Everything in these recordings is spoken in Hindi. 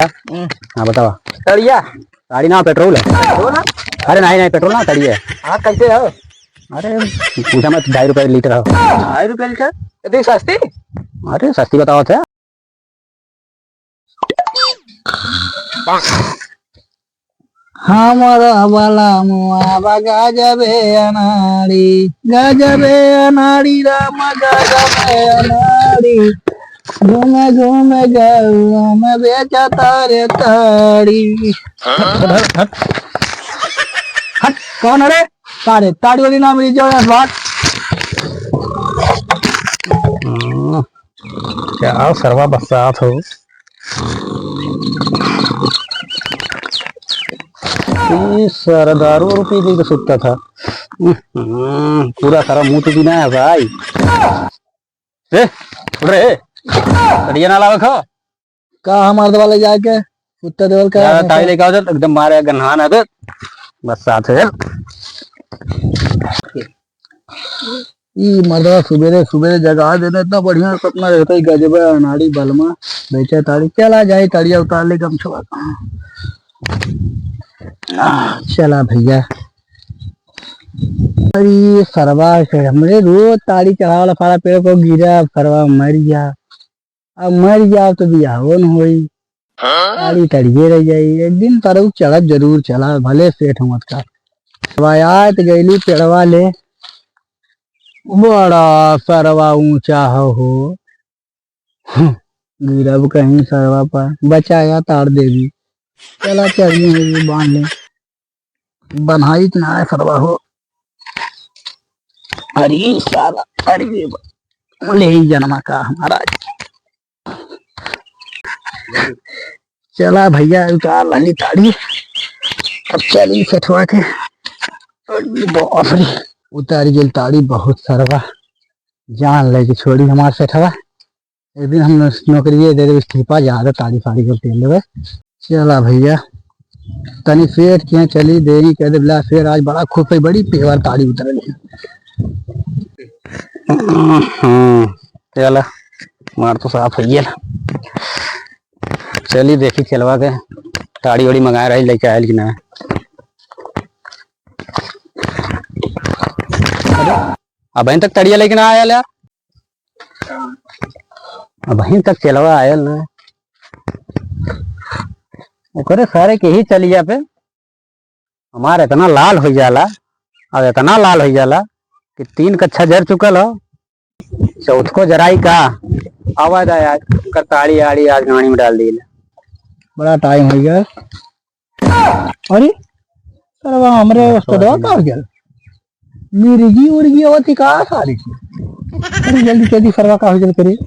हाँ बताओ। तड़िया गाड़ी ना पेट्रोल है। पेट्रोल है? अरे नहीं पेट्रोल ना तड़ी है। हाँ कैसे हो? अरे पूछा मत, 2.5 रुपये लीटर हो। 2.5 रुपये लीटर? इतनी सस्ती? अरे सस्ती बताओ थे। हमारा वाला मुआवा गजबे अनाड़ी राम गजबे अनाड़ी घूमे घूमे गौआ में बेचा तारे ताड़ी। हट हट हट कौन अरे तारे ताड़ी वाली ना मेरी जो बात। क्या सरवा बरसात हो। सर दारू पी पी के सुतता था। पूरा सारा मुंह तो पीना है भाई। रे उठ रे, तड़िया ना लावे खा। का हमारे वाले जाके कुत्ता देवल का ताई लेके आओ एकदम मारे गन्हान है बरसात है। मर्दवा सुबेरे सुबेरे जगा देना इतना बढ़िया सपना रहता है। गजबे अनाड़ी बलमा बेचे ताड़ी चला जाए ताड़िया उतार ले गमछवा। चला भैया। अरे सरवा हमरे रोज ताड़ी चढ़ावला सारा पेड़ को गिरा सरवा मर गया। अब मर गया तो बियाहो न होई, ताड़ी तड़िए रह जाई। एक दिन तरह चढ़ब जरूर चला भले सेठ मत का। आए तो गईली पेड़वा ले, बड़ा सरवा ऊंचा हो। गिरब कहीं सरवा पर बचाया तार देवी। चला चढ़िए बांध ले, बन्हाई तो ना सरवा हो। अरे साला अरे ले ही जन्मा का हमारा। चला भैया उतार लाली ताड़ी। अब चली सेठवा के उतारी गेल ताड़ी। बहुत सरवा जान ले छोड़ी हमार सेठवा। एक दिन हम नौकरी दे देवे इस्तीफा जा रहे ताड़ी फाड़ी को तेल लेवे। चला भैया तनी फेर के चली देरी कह दे बिला फेर आज बड़ा खुश है बड़ी पेवर ताड़ी उतर ली। चला मार तो साफ है ना। चलिए देखी खेलवा के ताड़ी वाड़ी मंगाए रही लेके आयल कि ना। अब तक तड़िया लेके ना आयल यार। अब तक चलवा आयल ना। ओकरे सारे के ही चलिया पे हमारे इतना लाल हो जाला। अब इतना लाल हो जाला कि 3 कच्छा जर चुकल हो। चौथ को जराई का आवाज आया कर ताड़ी आड़ी आज गाड़ी में डाल दी। बड़ा टाइम हो गया। अरे सरवा हमरे उस्तादवा का हो गया। मिर्गी उर्गी होती का सारी। अरे जल्दी जल्दी सरवा का हो जल्दी करिए।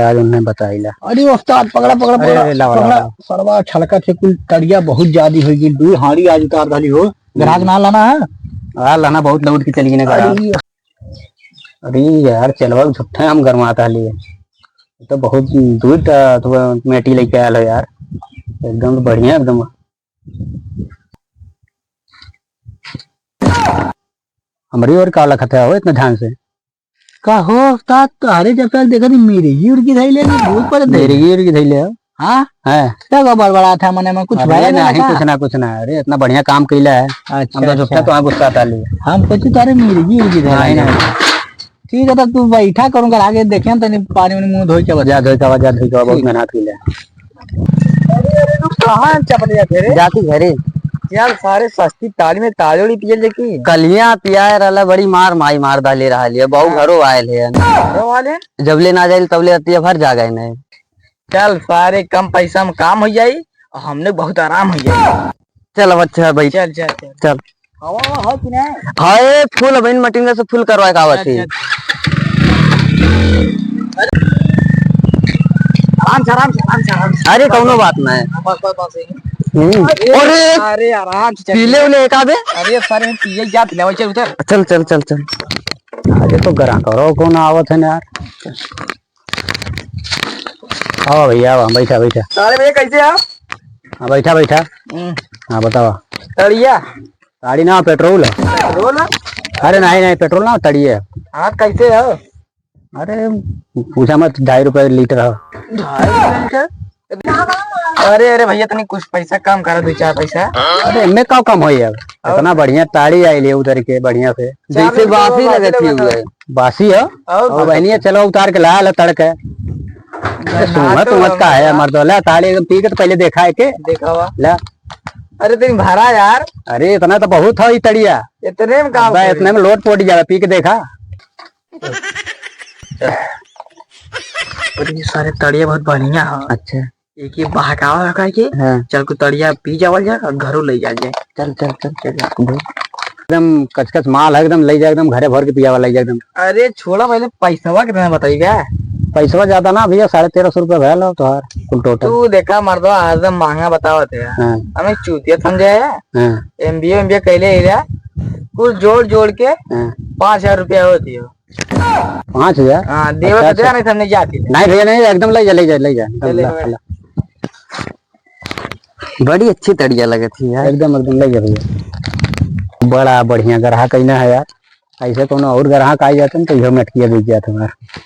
आज उन्हें बताइला। अरे उस्ताद पकड़ा पकड़ा पकड़ा सरवा छलका थे कुल तड़िया बहुत ज्यादा होगी। 2 हाड़ी आज उतार डाली हो। ग्राहक ना लाना है। हाँ लाना बहुत लौट की चली ना। अरे यार चलवा झुट्ठा हम गरमाता लिए तो बहुत दूर तो मेटी लेके आयल हो यार। एकदम बढ़िया एकदम। हमारी और काला खता हो इतना ध्यान से का हो उस्ताद तारे जब तक देखा नहीं मिर्गी उर्गी धई ले बहुत पर मिर्गी उर्गी धई ले। हाँ है क्या बड़बड़ा था मने में कुछ भाई नहीं कुछ ना। अरे इतना बढ़िया काम कैला है। अच्छा, हम तो झुट्ठा तो गुस्सा था लिए हम कुछ तारे मिर्गी उर्गी धई। ठीक है तब तू बैठा करूंगा आगे देखे तनी पानी में मुंह धोई के वजह धोई का बहुत मेहनत की ले। कहां चपलिया फेरे जाती घरे यार सारे सस्ती ताड़ी में ताड़ी पियल लेकी कलिया पियाए रहला बड़ी मार माई मार डाले रहा लिए बहु घरो आयल है घरो वाले जब ले ना जाए तब ले रतिया भर जा गए नहीं। चल सारे कम पैसा में काम हो जाई और हमने बहुत आराम हो जाए। चल अच्छा भाई चल चल चल चल हवा हो कि नहीं। हाय फूल बहन मटिंगा से फूल करवाए का आवत है। आराम से अरे कौनो बात ना है। अरे अरे आराम से पीले उले एक आधे। अरे सारे पिए जा पिलावे चल उधर चल चल चल चल आगे तो गरा करो कौन आवत है यार। आओ भैया आओ बैठा बैठा। सारे भैया कैसे आप? हाँ बैठा बैठा। हाँ बताओ। तड़िया ताड़ी ना पेट्रोल है। पेट्रोल? अरे नहीं पेट्रोल ना तड़ी है। हाँ कैसे हो? अरे पूछा मत, 2.5 रुपए लीटर हो। 2.5 अरे अरे भैया तनी कुछ पैसा कम करा, 2-4 पैसा। अरे इनमें का कम हो अब, इतना बढ़िया ताड़ी आई उधर के बढ़िया से, जैसे बासी लगे थी हुए। बासी हो अब बहनिया, चलो उतार के ला तड़के। सुमत उमत का है मर्दोला, ताड़ी एकदम पी के तो पहले देखा है के देखा हुआ। ला। अरे तुम भरा यार, अरे इतना तो बहुत हो तड़िया, इतने में काम इतने में लोट पोट जाए, पी के देखा। ये सारे तड़िया बहुत बढ़िया है। अच्छा एक ये बहकावा लगा के हाँ। चल को तड़िया पी जावल जाए और घरों ले जा जाए। चल चल चल चल एकदम कचकच माल है, एकदम ले जाए, एकदम घरे भर के पिया वाला एकदम। अरे छोड़ा पहले पैसा कितना बताइएगा। पैसा ज्यादा ना भैया, 1350 रुपये भैल हो तोहार कुल टोटल। तू देखा मर्दो एकदम महंगा बतावत है। हाँ हमें चूतिया समझे है। हाँ एमबीए कैले एरिया कुल जोड़ जोड़ के हाँ। 5000 रुपया होती है। 5000? हाँ देवा अच्छा, तो दे नहीं हमने जाती। नहीं भैया नहीं, एकदम ले जा ले जा ले जा, बड़ी अच्छी तड़िया लगी थी यार, एकदम एकदम ले जा भैया। बड़ा बढ़िया ग्राहक ना है यार, ऐसे कोनो और ग्राहक आ जाते तो इहो मटकिया बिक जाता हमारा।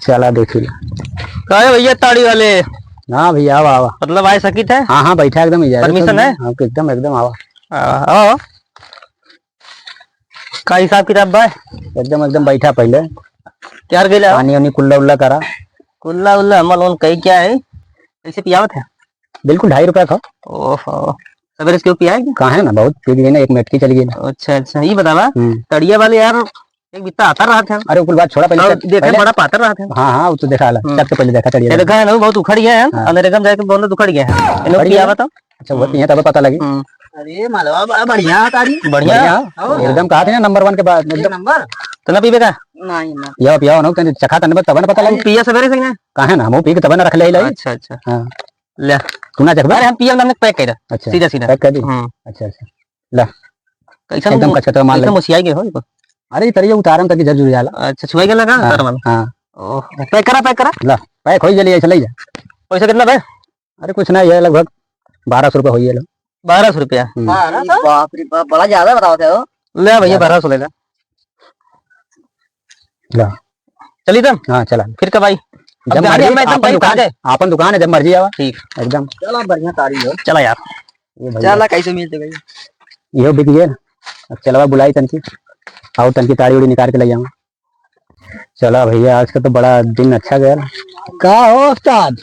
चला देखी कहे भैया ताड़ी वाले। हाँ भैया आवा आवा, मतलब आए सकी थे। हाँ हाँ बैठा एकदम परमिशन है? हाँ एकदम एकदम आवा। आओ का हिसाब किताब भाई? एकदम एकदम बैठा, पहले क्या गेला पानी वानी कुल्ला उल्ला करा। कुल्ला उल्ला हमल कही क्या है, कैसे पियावत है? बिल्कुल 2.5 रुपया खाओ। ओहो सवेरे से क्यों पिया है? कहा है ना, बहुत पी गई ना, एक मिनट की चली गई ना। अच्छा अच्छा ये बतावा, तड़िया वाले यार एक बित्ता आता रहा था। अरे कुल बात छोड़ा, पहले देखा बड़ा पातर रहा था। हाँ हाँ वो तो देखा चल के पहले देखा चलिए। देखा है ना बहुत उखड़ गया है, अंदर एकदम जाके दोनों उखड़ गया है। इन्होंने पिया बताओ। अच्छा वो यहाँ तब पता लगी। अरे मालवा बड़ा बढ़िया तारी, बढ़िया एकदम कहा थे ना नंबर 1 के बाद एकदम। नंबर तो ना पीबे का? नहीं ना पिया पिया ना, चखा तने तब ना पता लगी। पिया सवेरे से ना कहा है ना, हम पी के तब ना रख ले। अच्छा अच्छा हाँ ले तू ना चखबा। अरे हम पिया हमने पैक कर। अच्छा सीधा सीधा पैक कर दी। अच्छा अच्छा ला कैसा एकदम कचकच माल एकदम मुसियाई गए हो। अरे तरिया उतारम तक जर जुड़ जाला। अच्छा छुआई के लगा तार वाला। हां ओह पैक करा ला पैक होई जली ऐसे ले जा। पैसा कितना भाई? अरे कुछ ना, ये लगभग 1200 रुपये होई है। 1200 रुपया? बाप रे बाप बड़ा ज्यादा बताते हो। ले भैया 1200 ले ला। चली तुम। हाँ चला फिर कब आई? जब मर्जी, अपन दुकान है जब मर्जी आवा। ठीक एकदम। चला बढ़िया तारी हो। चला यार चला कैसे मिलते भैया? ये बिक गया। अब चलवा बुलाई तनकी, आओ तनकी ताड़ी उड़ी निकाल के ले जाऊंगा। चला भैया आज का तो बड़ा दिन अच्छा गया। का हो उस्ताद?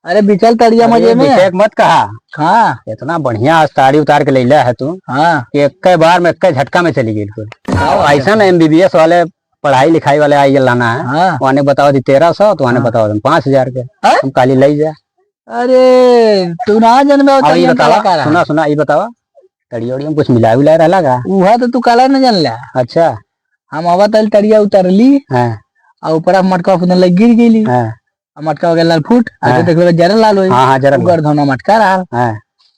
अरे बिचल तड़िया मजे में एक मत कहा। हाँ इतना बढ़िया आज ताड़ी उतार के ले लिया है तू। हाँ कि एक बार में एक झटका में चली गई। ऐसा ना एमबीबीएस वाले पढ़ाई लिखाई वाले आई लाना है। हाँ। वाने बताओ 1300 तो वाने बताओ 5000 के। हम काली ले जा। अरे तू ना जन्मे सुना सुना ये बतावा, तड़िया उड़िया कुछ मिला विला रहला का? उहा तो तू काला न जानला। अच्छा हम आवा तल तड़िया उतरली और ऊपर मटका फुदन लग गिर गेली। मटका वगैरह लाल फूट आगे देख लो जरा लाल होई। हां जरा गर्दना मटका रहा।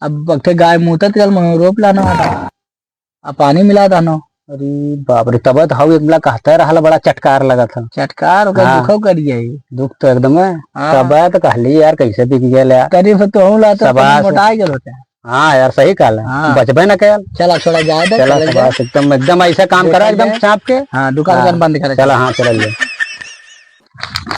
अब बक्ते गाय मुतत चल रोप लाना अब पानी मिला दानो। अरे बाप रे, तब तो हाउ एकला कहता रहला, बड़ा चटकार लगा था। चटकार ओकर दुखो करिए दुख तो एकदम है। तब तो कहली यार कैसे बिक गेल तारीफ तो हूं लाता मोटा गेल होता। हाँ यार सही कहला। बचबे ना कल। चला छोड़ा जाए चला एकदम एकदम ऐसा काम करा एकदम चाप के। हाँ दुकान बंद करा। चला हाँ चल।